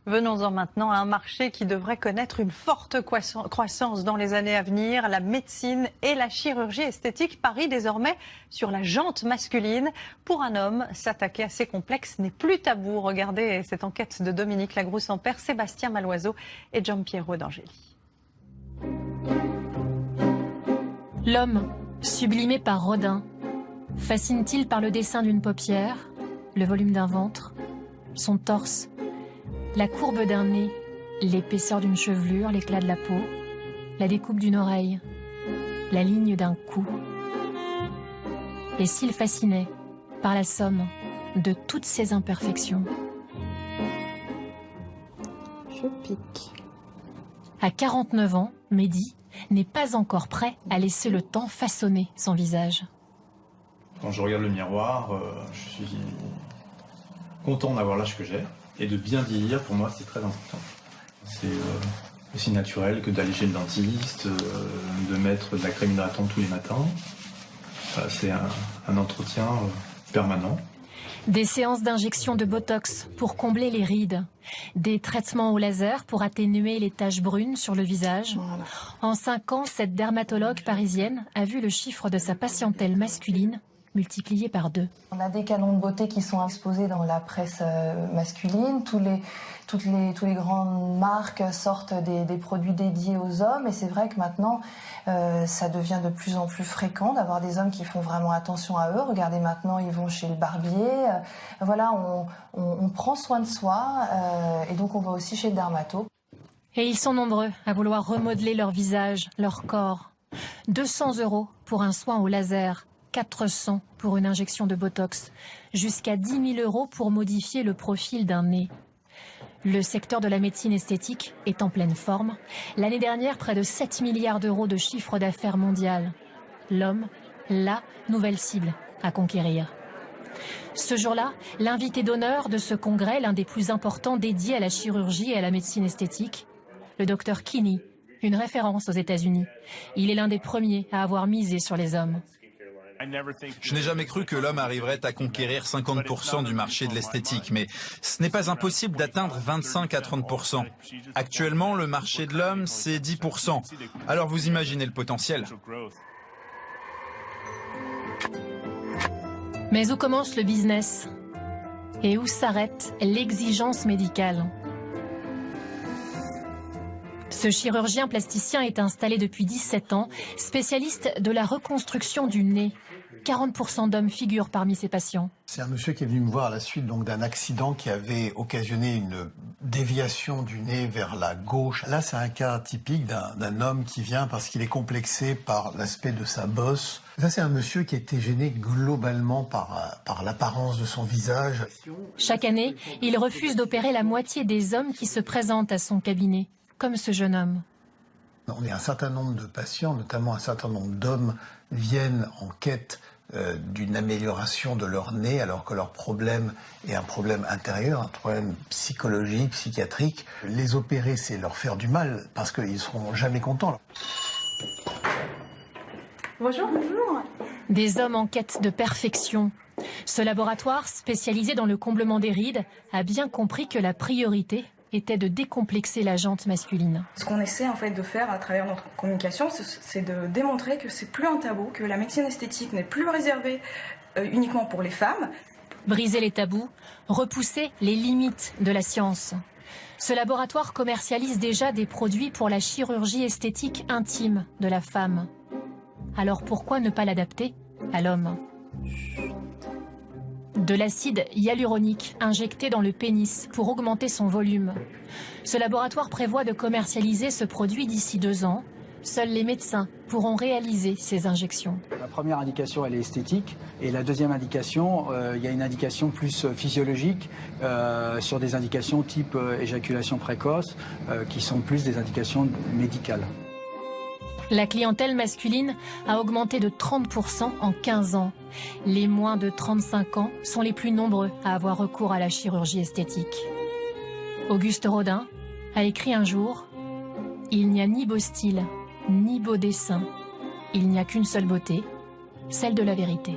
Venons-en maintenant à un marché qui devrait connaître une forte croissance dans les années à venir. La médecine et la chirurgie esthétique parient désormais sur la jante masculine. Pour un homme, s'attaquer à ces complexes n'est plus tabou. Regardez cette enquête de Dominique Lagroux-Sampère, Sébastien Maloiseau et Giampiero D'Angeli. L'homme, sublimé par Rodin, fascine-t-il par le dessin d'une paupière, le volume d'un ventre, son torse, la courbe d'un nez, l'épaisseur d'une chevelure, l'éclat de la peau, la découpe d'une oreille, la ligne d'un cou? Et s'il fascinait par la somme de toutes ces imperfections? Je pique. À 49 ans, Mehdi n'est pas encore prêt à laisser le temps façonner son visage. Quand je regarde le miroir, je suis content d'avoir l'âge que j'ai. Et de bien vieillir, pour moi, c'est très important. C'est aussi naturel que d'aller chez le dentiste, de mettre de la crème hydratante tous les matins. C'est un entretien permanent. Des séances d'injection de Botox pour combler les rides. Des traitements au laser pour atténuer les taches brunes sur le visage. Voilà. En 5 ans, cette dermatologue parisienne a vu le chiffre de sa patientèle masculine multiplié par 2. On a des canons de beauté qui sont exposés dans la presse masculine. Tous les grandes marques sortent des produits dédiés aux hommes. Et c'est vrai que maintenant, ça devient de plus en plus fréquent d'avoir des hommes qui font vraiment attention à eux. Regardez, maintenant, ils vont chez le barbier. Voilà, on prend soin de soi. Et donc, on va aussi chez le dermato. Et ils sont nombreux à vouloir remodeler leur visage, leur corps. 200 € pour un soin au laser. 400 pour une injection de Botox, jusqu'à 10 000 € pour modifier le profil d'un nez. Le secteur de la médecine esthétique est en pleine forme. L'année dernière, près de 7 milliards d'euros de chiffre d'affaires mondial. L'homme, la nouvelle cible à conquérir. Ce jour-là, l'invité d'honneur de ce congrès, l'un des plus importants dédié à la chirurgie et à la médecine esthétique, le docteur Kinney, une référence aux États-Unis. Il est l'un des premiers à avoir misé sur les hommes. Je n'ai jamais cru que l'homme arriverait à conquérir 50% du marché de l'esthétique, mais ce n'est pas impossible d'atteindre 25 à 30%. Actuellement, le marché de l'homme, c'est 10%. Alors vous imaginez le potentiel. Mais où commence le business? Et où s'arrête l'exigence médicale? Ce chirurgien plasticien est installé depuis 17 ans, spécialiste de la reconstruction du nez. 40% d'hommes figurent parmi ses patients. C'est un monsieur qui est venu me voir à la suite d'un accident qui avait occasionné une déviation du nez vers la gauche. Là, c'est un cas typique d'un homme qui vient parce qu'il est complexé par l'aspect de sa bosse. Ça, c'est un monsieur qui a été gêné globalement par l'apparence de son visage. Chaque année, il refuse d'opérer la moitié des hommes qui se présentent à son cabinet, comme ce jeune homme. On est un certain nombre de patients, notamment un certain nombre d'hommes, viennent en quête d'une amélioration de leur nez, alors que leur problème est un problème intérieur, un problème psychologique, psychiatrique. Les opérer, c'est leur faire du mal, parce qu'ils ne seront jamais contents. Bonjour. Bonjour. Des hommes en quête de perfection. Ce laboratoire, spécialisé dans le comblement des rides, a bien compris que la priorité était de décomplexer la jante masculine. Ce qu'on essaie en fait de faire à travers notre communication, c'est de démontrer que c'est plus un tabou, que la médecine esthétique n'est plus réservée uniquement pour les femmes. Briser les tabous, repousser les limites de la science. Ce laboratoire commercialise déjà des produits pour la chirurgie esthétique intime de la femme. Alors pourquoi ne pas l'adapter à l'homme ? De l'acide hyaluronique injecté dans le pénis pour augmenter son volume. Ce laboratoire prévoit de commercialiser ce produit d'ici 2 ans. Seuls les médecins pourront réaliser ces injections. La première indication, elle est esthétique. Et la deuxième indication, il y a une indication plus physiologique sur des indications type éjaculation précoce, qui sont plus des indications médicales. La clientèle masculine a augmenté de 30% en 15 ans. Les moins de 35 ans sont les plus nombreux à avoir recours à la chirurgie esthétique. Auguste Rodin a écrit un jour « Il n'y a ni beau style, ni beau dessin. Il n'y a qu'une seule beauté, celle de la vérité. »